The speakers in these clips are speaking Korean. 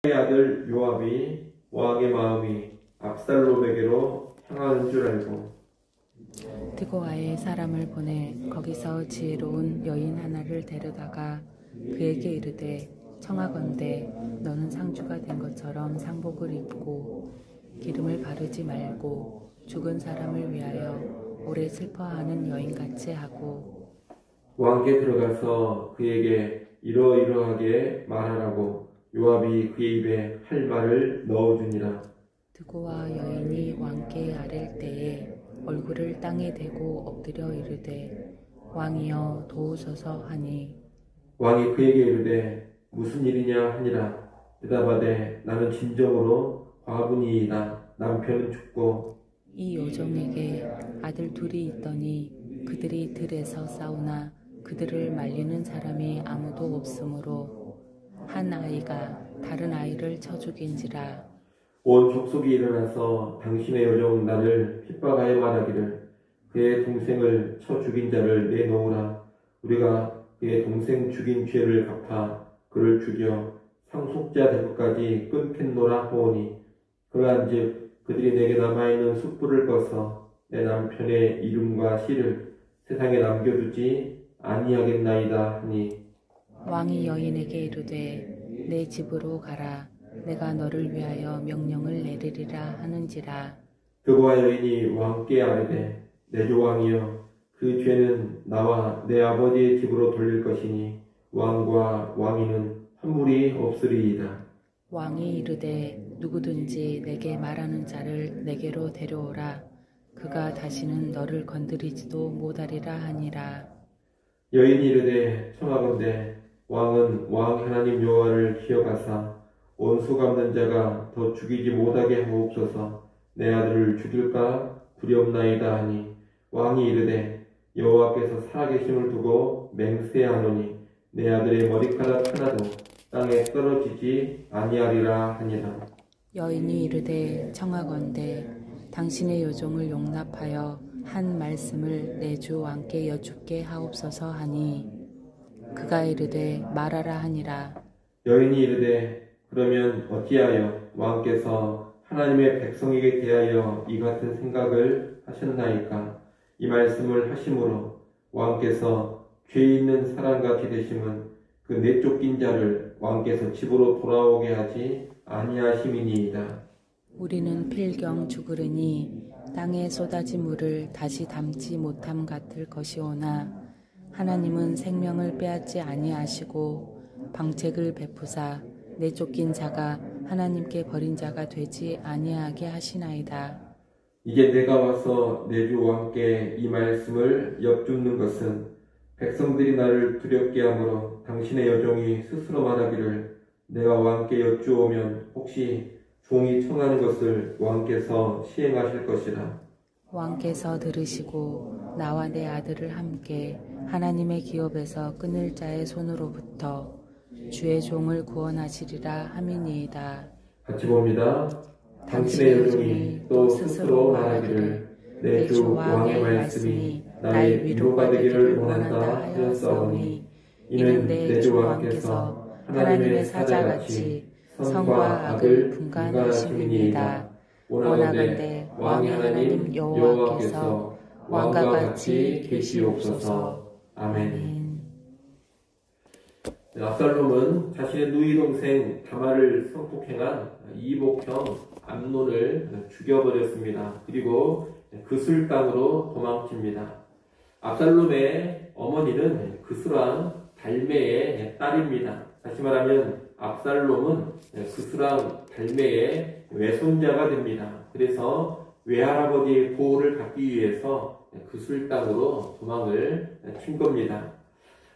의 아들 요압이 왕의 마음이 압살롬에게로 향하는 줄 알고 드고아에 사람을 보내 거기서 지혜로운 여인 하나를 데려다가 그에게 이르되 청하건대 너는 상주가 된 것처럼 상복을 입고 기름을 바르지 말고 죽은 사람을 위하여 오래 슬퍼하는 여인같이 하고 왕께 들어가서 그에게 이러이러하게 말하라고 요압이 그의 입에 할 말을 넣어주니라. 드고아 여인이 왕께 아랠 때에 얼굴을 땅에 대고 엎드려 이르되 왕이여 도우소서 하니 왕이 그에게 이르되 무슨 일이냐 하니라. 대답하되 나는 진정으로 과부니이다. 남편은 죽고 이 여종에게 아들 둘이 있더니 그들이 들에서 싸우나 그들을 말리는 사람이 아무도 없으므로 한 아이가 다른 아이를 쳐 죽인지라. 온 족속이 일어나서 당신의 여종 나를 핍박하여 말하기를 그의 동생을 쳐 죽인 자를 내놓으라. 우리가 그의 동생 죽인 죄를 갚아 그를 죽여 상속자 될 것까지 끊겠노라 하오니 그러한즉 그들이 내게 남아있는 숯불을 꺼서 내 남편의 이름과 시를 세상에 남겨두지 아니하겠나이다 하니 왕이 여인에게 이르되 내 집으로 가라. 내가 너를 위하여 명령을 내리리라 하는지라. 드고아 여인이 왕께 아뢰되 내 조왕이여 그 죄는 나와 내 아버지의 집으로 돌릴 것이니 왕과 왕위는 환물이 없으리이다. 왕이 이르되 누구든지 내게 말하는 자를 내게로 데려오라. 그가 다시는 너를 건드리지도 못하리라 하니라. 여인이 이르되 청하건대 왕은 왕 하나님 여호와를 기억하사 원수 갚는 자가 더 죽이지 못하게 하옵소서. 내 아들을 죽일까 두렵나이다 하니 왕이 이르되 여호와께서 살아계심을 두고 맹세하노니 내 아들의 머리카락 하나도 땅에 떨어지지 아니하리라 하니라. 여인이 이르되 청하건대 당신의 여종을 용납하여 한 말씀을 내 주 왕께 여쭙게 하옵소서 하니 그가 이르되 말하라 하니라. 여인이 이르되 그러면 어찌하여 왕께서 하나님의 백성에게 대하여 이 같은 생각을 하셨나이까? 이 말씀을 하심으로 왕께서 죄 있는 사람같이 되심은 그 내쫓긴 자를 왕께서 집으로 돌아오게 하지 아니하심이니이다. 우리는 필경 죽으리니 땅에 쏟아진 물을 다시 담지 못함 같을 것이오나 하나님은 생명을 빼앗지 아니하시고 방책을 베푸사 내쫓긴 자가 하나님께 버린 자가 되지 아니하게 하시나이다. 이제 내가 와서 내 주 왕께 이 말씀을 엿줍는 것은 백성들이 나를 두렵게 하므로 당신의 여종이 스스로 말하기를 내가 왕께 여쭈오면 혹시 종이 청하는 것을 왕께서 시행하실 것이라. 왕께서 들으시고 나와 내 아들을 함께 하나님의 기업에서 끊을 자의 손으로부터 주의 종을 구원하시리라 함이니이다. 같이 봅니다. 당신의 여종이 또 스스로 말하기를 내 주 왕의 말씀이 나의 위로가 되기를 원한다 하였사오니 이는 내 주 왕께서 하나님의 사자같이 선과 악을 분간하심이니이다. 원하건대 왕의 하나님 여호와께서 왕과 같이 계시옵소서. 아멘. 압살롬은 자신의 누이 동생 다말을 성폭행한 이복형 암논을 죽여버렸습니다. 그리고 그술 땅으로 도망칩니다. 압살롬의 어머니는 그술왕 달메의 딸입니다. 다시 말하면 압살롬은 그술왕 달메의 외손자가 됩니다. 그래서 외할아버지의 보호를 받기 위해서 그술 땅으로 도망을 친 겁니다.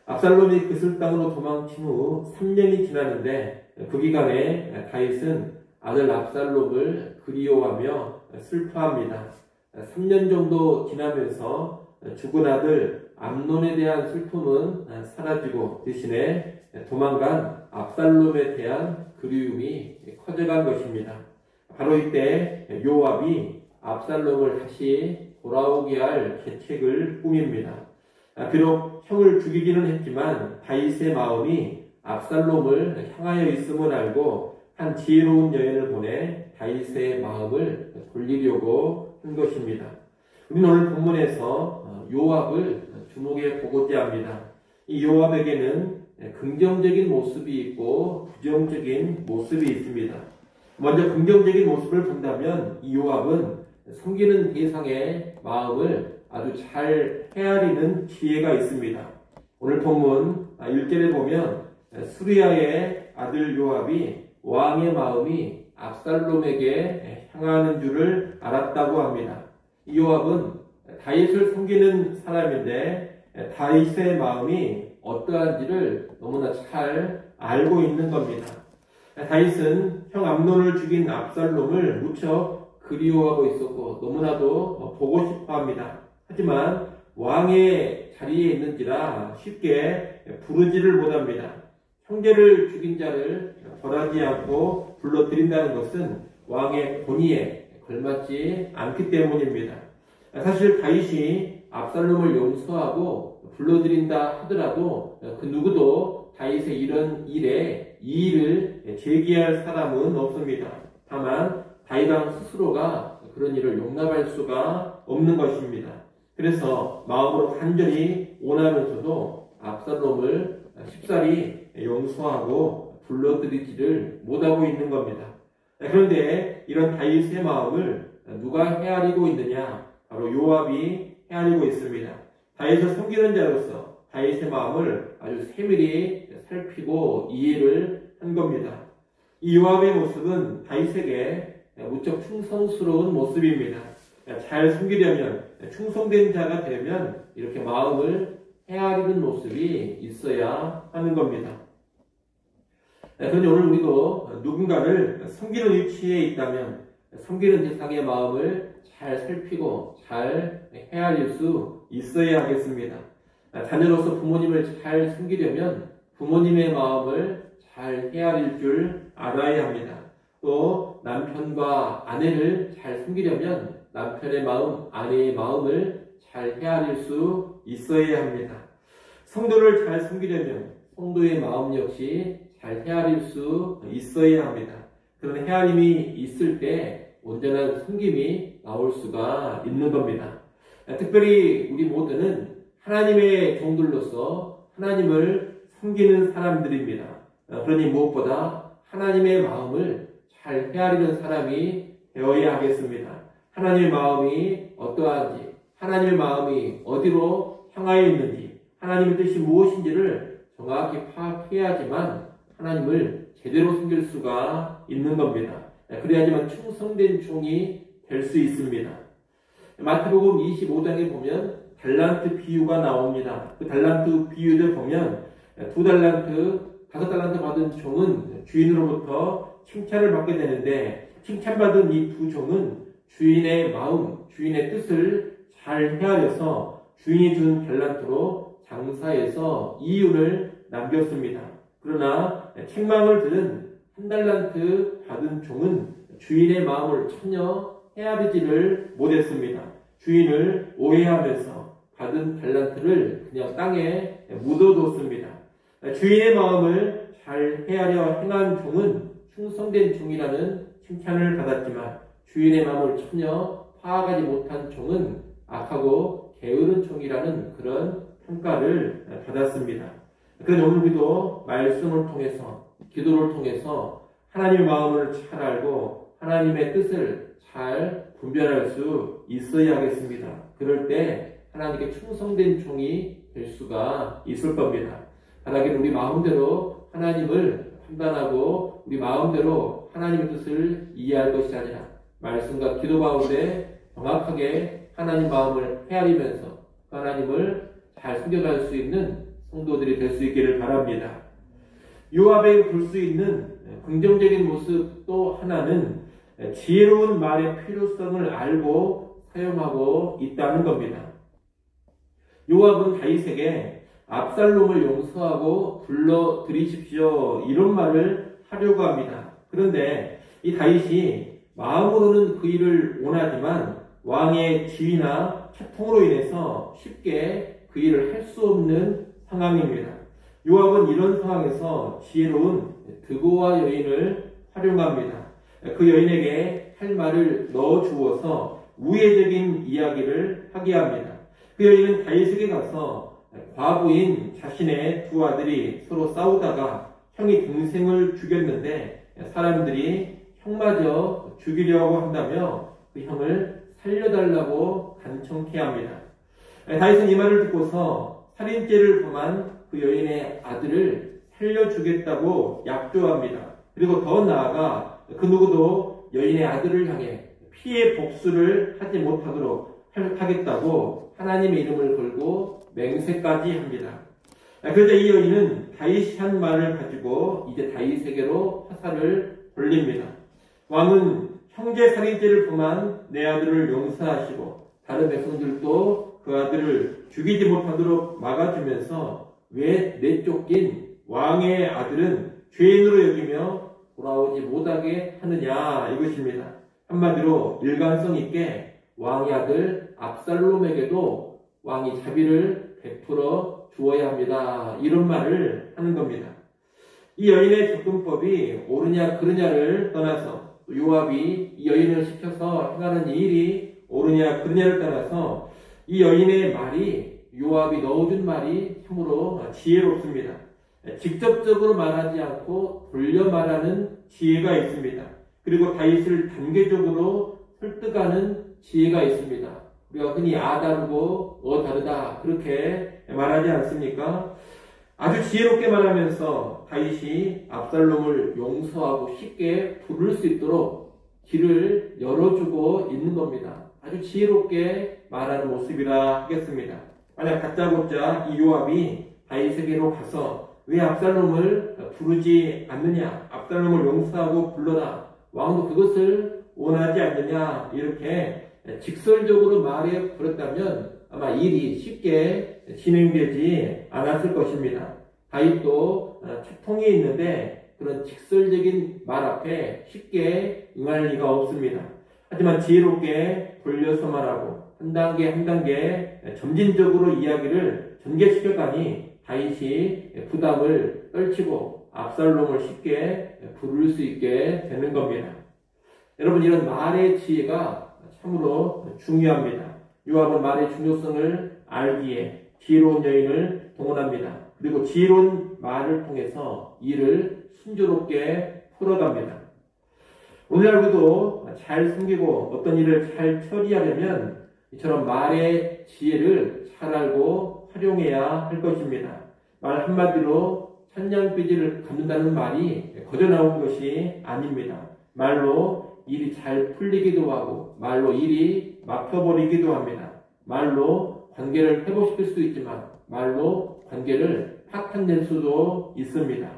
압살롬이 그술 땅으로 도망친 후 3년이 지났는데 그 기간에 다윗은 아들 압살롬을 그리워하며 슬퍼합니다. 3년 정도 지나면서 죽은 아들 암논에 대한 슬픔은 사라지고 대신에 도망간 압살롬에 대한 그리움이 커져간 것입니다. 바로 이때 요압이 압살롬을 다시 돌아오게 할 계책을 꾸밉니다. 비록 형을 죽이기는 했지만 다윗의 마음이 압살롬을 향하여 있음을 알고 한 지혜로운 여인을 보내 다윗의 마음을 돌리려고 한 것입니다. 우리는 오늘 본문에서 요압을 주목해 보고자 합니다. 이 요압에게는 긍정적인 모습이 있고 부정적인 모습이 있습니다. 먼저 긍정적인 모습을 본다면 이 요압은 섬기는 대상의 마음을 아주 잘 헤아리는 지혜가 있습니다. 오늘 본문 1절에 보면 수리아의 아들 요압이 왕의 마음이 압살롬에게 향하는 줄을 알았다고 합니다. 이 요압은 다윗을 섬기는 사람인데 다윗의 마음이 어떠한지를 너무나 잘 알고 있는 겁니다. 다윗은 형 암논을 죽인 압살롬을 무척 그리워하고 있었고 너무나도 보고 싶어 합니다. 하지만 왕의 자리에 있는지라 쉽게 부르지를 못합니다. 형제를 죽인 자를 벌하지 않고 불러들인다는 것은 왕의 본의에 걸맞지 않기 때문입니다. 사실 다윗이 압살롬을 용서하고 불러들인다 하더라도 그 누구도 다윗의 이런 일에 이의를 제기할 사람은 없습니다. 다만 다윗 왕 스스로가 그런 일을 용납할 수가 없는 것입니다. 그래서 마음으로 간절히 원하면서도 압살롬을 쉽사리 용서하고 불러들이지를 못하고 있는 겁니다. 그런데 이런 다윗의 마음을 누가 헤아리고 있느냐? 바로 요압이 헤아리고 있습니다. 다윗을 섬기는 자로서 다윗의 마음을 아주 세밀히 살피고 이해를 한 겁니다. 이 요압의 모습은 다윗에게 무척 충성스러운 모습입니다. 잘 섬기려면, 충성된 자가 되면 이렇게 마음을 헤아리는 모습이 있어야 하는 겁니다. 그런데 오늘 우리도 누군가를 섬기는 위치에 있다면 섬기는 대상의 마음을 잘 살피고 잘 헤아릴 수 있어야 하겠습니다. 자녀로서 부모님을 잘 섬기려면 부모님의 마음을 잘 헤아릴 줄 알아야 합니다. 또 남편과 아내를 잘 섬기려면 남편의 마음, 아내의 마음을 잘 헤아릴 수 있어야 합니다. 성도를 잘 섬기려면 성도의 마음 역시 잘 헤아릴 수 있어야 합니다. 그런 헤아림이 있을 때 온전한 섬김이 나올 수가 있는 겁니다. 특별히 우리 모두는 하나님의 종들로서 하나님을 섬기는 사람들입니다. 그러니 무엇보다 하나님의 마음을 잘 헤아리는 사람이 되어야 하겠습니다. 하나님의 마음이 어떠한지, 하나님의 마음이 어디로 향하여 있는지, 하나님의 뜻이 무엇인지를 정확히 파악해야지만 하나님을 제대로 섬길 수가 있는 겁니다. 그래야지만 충성된 종이 될 수 있습니다. 마태복음 25장에 보면 달란트 비유가 나옵니다. 그 달란트 비유를 보면 2달란트, 5달란트 받은 종은 주인으로부터 칭찬을 받게 되는데 칭찬받은 이 두 종은 주인의 마음, 주인의 뜻을 잘 헤아려서 주인이 준 달란트로 장사해서 이윤을 남겼습니다. 그러나 책망을 들은 1달란트 받은 종은 주인의 마음을 전혀 헤아리지를 못했습니다. 주인을 오해하면서 받은 달란트를 그냥 땅에 묻어뒀습니다. 주인의 마음을 잘 헤아려 행한 종은 충성된 종이라는 칭찬을 받았지만 주인의 마음을 전혀 파악하지 못한 종은 악하고 게으른 종이라는 그런 평가를 받았습니다. 그래서 오늘 우리도 말씀을 통해서 기도를 통해서 하나님의 마음을 잘 알고 하나님의 뜻을 잘 분별할 수 있어야 하겠습니다. 그럴 때 하나님께 충성된 종이 될 수가 있을 겁니다. 하나님 우리 마음대로 하나님을 판단하고 우리 마음대로 하나님의 뜻을 이해할 것이 아니라 말씀과 기도 가운데 정확하게 하나님 마음을 헤아리면서 하나님을 잘 숨겨갈 수 있는 성도들이 될 수 있기를 바랍니다. 요압에 볼 수 있는 긍정적인 모습 또 하나는 지혜로운 말의 필요성을 알고 사용하고 있다는 겁니다. 요압은 다윗에게 압살롬을 용서하고 불러들이십시오 이런 말을 하려고 합니다. 그런데 이 다윗이 마음으로는 그 일을 원하지만 왕의 지위나 채통으로 인해서 쉽게 그 일을 할 수 없는 상황입니다. 요압은 이런 상황에서 지혜로운 드고와 여인을 활용합니다. 그 여인에게 할 말을 넣어 주어서 우회적인 이야기를 하게 합니다. 그 여인은 다윗에게 가서 과부인 자신의 두 아들이 서로 싸우다가 형이 동생을 죽였는데 사람들이 형마저 죽이려고 한다며 그 형을 살려달라고 간청케 합니다. 다윗은 이 말을 듣고서 살인죄를 범한 그 여인의 아들을 살려주겠다고 약조합니다. 그리고 더 나아가 그 누구도 여인의 아들을 향해 피해 복수를 하지 못하도록 하겠다고 하나님의 이름을 걸고 맹세까지 합니다. 그러자 이 여인은 다윗이 한 말을 가지고 이제 다윗에게로 화살을 돌립니다. 왕은 형제 살인죄를 범한 내 아들을 용서하시고 다른 백성들도 그 아들을 죽이지 못하도록 막아주면서 왜 내쫓긴 왕의 아들은 죄인으로 여기며 돌아오지 못하게 하느냐 이것입니다. 한마디로 일관성 있게 왕의 아들 압살롬에게도 왕이 자비를 베풀어 주어야 합니다. 이런 말을 하는 겁니다. 이 여인의 접근법이 옳으냐 그르냐를 떠나서 요압이 이 여인을 시켜서 행하는 일이 옳으냐 그르냐를 떠나서 이 여인의 말이 요압이 넣어준 말이 참으로 지혜롭습니다. 직접적으로 말하지 않고 돌려 말하는 지혜가 있습니다. 그리고 다윗을 단계적으로 설득하는 지혜가 있습니다. 우리가 흔히 아 다르고 다르다 그렇게 말하지 않습니까? 아주 지혜롭게 말하면서 다윗이 압살롬을 용서하고 쉽게 부를 수 있도록 길을 열어주고 있는 겁니다. 아주 지혜롭게 말하는 모습이라 하겠습니다. 만약 다짜고짜 이 요압이 다윗에게로 가서 왜 압살롬을 부르지 않느냐, 압살롬을 용서하고 불러라, 왕도 그것을 원하지 않느냐 이렇게 직설적으로 말해 버렸다면 아마 일이 쉽게 진행되지 않았을 것입니다. 다윗도 채통이 있는데 그런 직설적인 말 앞에 쉽게 응할 리가 없습니다. 하지만 지혜롭게 돌려서 말하고 한 단계 한 단계 점진적으로 이야기를 전개시켜가니 다윗이 부담을 떨치고 압살롬을 쉽게 부를 수 있게 되는 겁니다. 여러분, 이런 말의 지혜가 참으로 중요합니다. 요압은 말의 중요성을 알기에 지혜로운 여인을 동원합니다. 그리고 지혜로운 말을 통해서 일을 순조롭게 풀어갑니다. 오늘날 우리도 잘 숨기고 어떤 일을 잘 처리하려면 이처럼 말의 지혜를 잘 알고 활용해야 할 것입니다. 말 한마디로 천냥빚을 갚는다는 말이 거저 나온 것이 아닙니다. 말로 일이 잘 풀리기도 하고 말로 일이 막혀버리기도 합니다. 말로 관계를 회복시킬 수도 있지만 말로 관계를 파탄낼 수도 있습니다.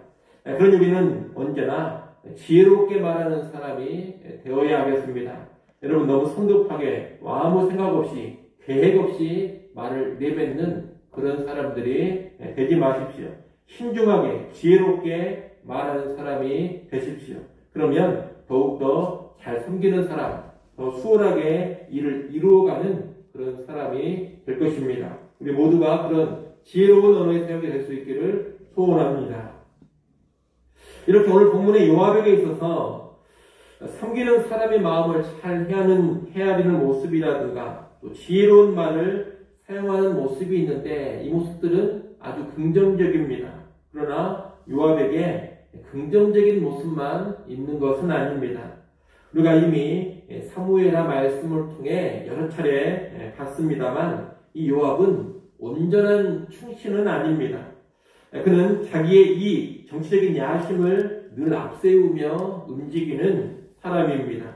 그러니 우리는 언제나 지혜롭게 말하는 사람이 되어야 하겠습니다. 여러분, 너무 성급하게 아무 생각 없이 계획 없이 말을 내뱉는 그런 사람들이 되지 마십시오. 신중하게 지혜롭게 말하는 사람이 되십시오. 그러면 더욱더 잘 섬기는 사람, 더 수월하게 일을 이루어가는 그런 사람이 될 것입니다. 우리 모두가 그런 지혜로운 언어의 사용이 될 수 있기를 소원합니다. 이렇게 오늘 본문의 요압에게 있어서 섬기는 사람의 마음을 잘 헤아리는 모습이라든가 또 지혜로운 말을 사용하는 모습이 있는데 이 모습들은 아주 긍정적입니다. 그러나 요압에게 긍정적인 모습만 있는 것은 아닙니다. 우리가 이미 사무엘하 말씀을 통해 여러 차례 봤습니다만 이 요압은 온전한 충신은 아닙니다. 그는 자기의 이 정치적인 야심을 늘 앞세우며 움직이는 사람입니다.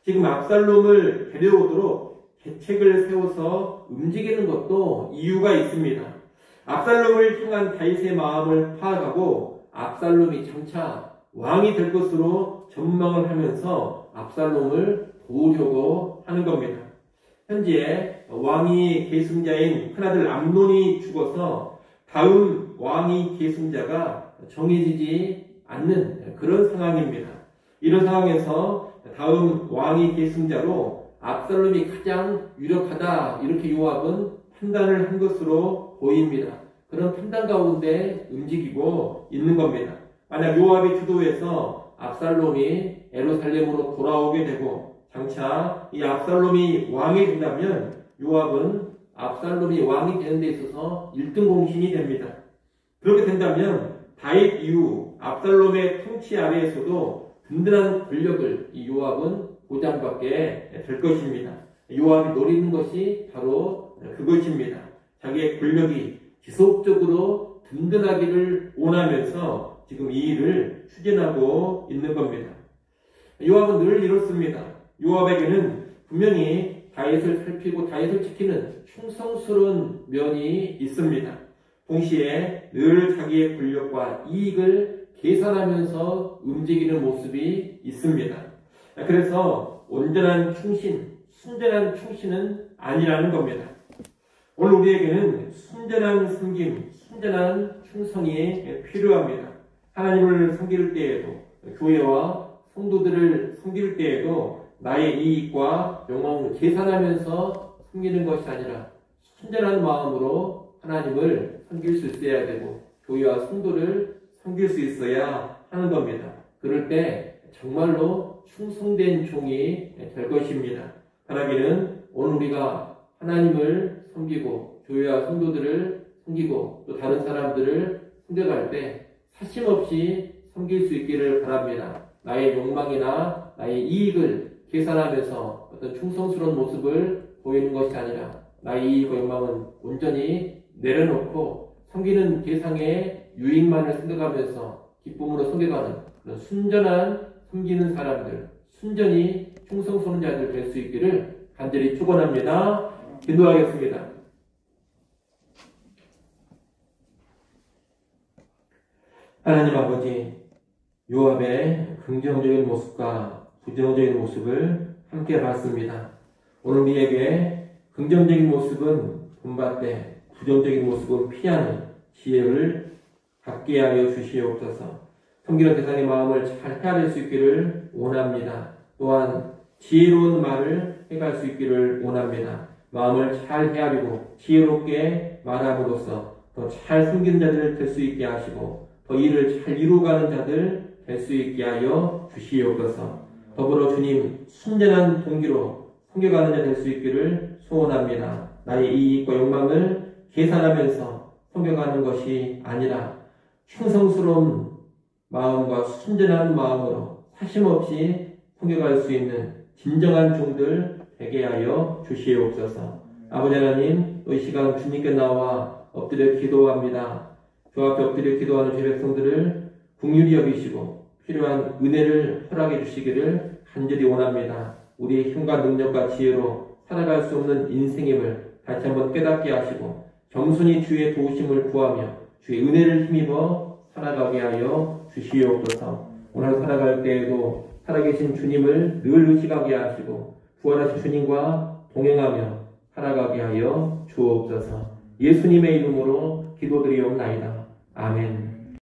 지금 압살롬을 데려오도록 계책을 세워서 움직이는 것도 이유가 있습니다. 압살롬을 향한 다윗의 마음을 파악하고 압살롬이 장차 왕이 될 것으로 전망을 하면서 압살롬을 도우려고 하는 겁니다. 현재 왕위 계승자인 큰아들 암논이 죽어서 다음 왕위 계승자가 정해지지 않는 그런 상황입니다. 이런 상황에서 다음 왕위 계승자로 압살롬이 가장 유력하다 이렇게 요압은 판단을 한 것으로 보입니다. 그런 판단 가운데 움직이고 있는 겁니다. 만약 요압이 주도해서 압살롬이 예루살렘으로 돌아오게 되고 장차 이 압살롬이 왕이 된다면 요압은 압살롬이 왕이 되는 데 있어서 1등 공신이 됩니다. 그렇게 된다면 다윗 이후 압살롬의 통치 아래에서도 든든한 권력을 이 요압은 보장받게 될 것입니다. 요압이 노리는 것이 바로 그것입니다. 자기의 권력이 지속적으로 든든하기를 원하면서 지금 이 일을 추진하고 있는 겁니다. 요압은 늘 이렇습니다. 요압에게는 분명히 다윗을 살피고 다윗을 지키는 충성스러운 면이 있습니다. 동시에 늘 자기의 권력과 이익을 계산하면서 움직이는 모습이 있습니다. 그래서 온전한 충신, 순전한 충신은 아니라는 겁니다. 오늘 우리에게는 순전한 섬김, 순전한 충성이 필요합니다. 하나님을 섬길 때에도, 교회와 성도들을 섬길 때에도 나의 이익과 영광을 계산하면서 섬기는 것이 아니라 순전한 마음으로 하나님을 섬길 수 있어야 되고 교회와 성도를 섬길 수 있어야 하는 겁니다. 그럴 때 정말로 충성된 종이 될 것입니다. 바라기는 오늘 우리가 하나님을 섬기고 교회와 성도들을 섬기고 또 다른 사람들을 섬겨갈 때 사심없이 섬길 수 있기를 바랍니다. 나의 욕망이나 나의 이익을 계산하면서 어떤 충성스러운 모습을 보이는 것이 아니라 나의 이익과 욕망은 온전히 내려놓고 섬기는 대상의 유익만을 생각하면서 기쁨으로 섬겨가는 그런 순전한 섬기는 사람들, 순전히 충성스러운 자들 될 수 있기를 간절히 축원합니다. 기도하겠습니다. 하나님 아버지, 요압의 긍정적인 모습과 부정적인 모습을 함께 봤습니다. 오늘 우리에게 긍정적인 모습은 본받되 부정적인 모습은 피하는 지혜를 갖게 하여 주시옵소서. 섬기는 대상의 마음을 잘 헤아릴 수 있기를 원합니다. 또한 지혜로운 말을 해갈 수 있기를 원합니다. 마음을 잘 헤아리고 지혜롭게 말함으로써 더 잘 섬기는 자들 될 수 있게 하시고 더 일을 잘 이루어가는 자들 될 수 있게 하여 주시옵소서. 더불어 주님 순전한 동기로 섬겨가는 자 될 수 있기를 소원합니다. 나의 이익과 욕망을 계산하면서 섬겨가는 것이 아니라 충성스러운 마음과 순전한 마음으로 사심없이 섬겨갈 수 있는 진정한 종들 되게 하여 주시옵소서. 아버지 하나님, 또 이 시간 주님께 나와 엎드려 기도합니다. 주 앞에 엎드려 기도하는 제 백성들을 긍휼히 여기시고 필요한 은혜를 허락해 주시기를 간절히 원합니다. 우리의 힘과 능력과 지혜로 살아갈 수 없는 인생임을 다시 한번 깨닫게 하시고 겸손히 주의 도우심을 구하며 주의 은혜를 힘입어 살아가게 하여 주시옵소서. 오늘 살아갈 때에도 살아계신 주님을 늘 의식하게 하시고 부활하신 주님과 동행하며 살아가게 하여 주옵소서. 예수님의 이름으로 기도드리옵나이다. 아멘.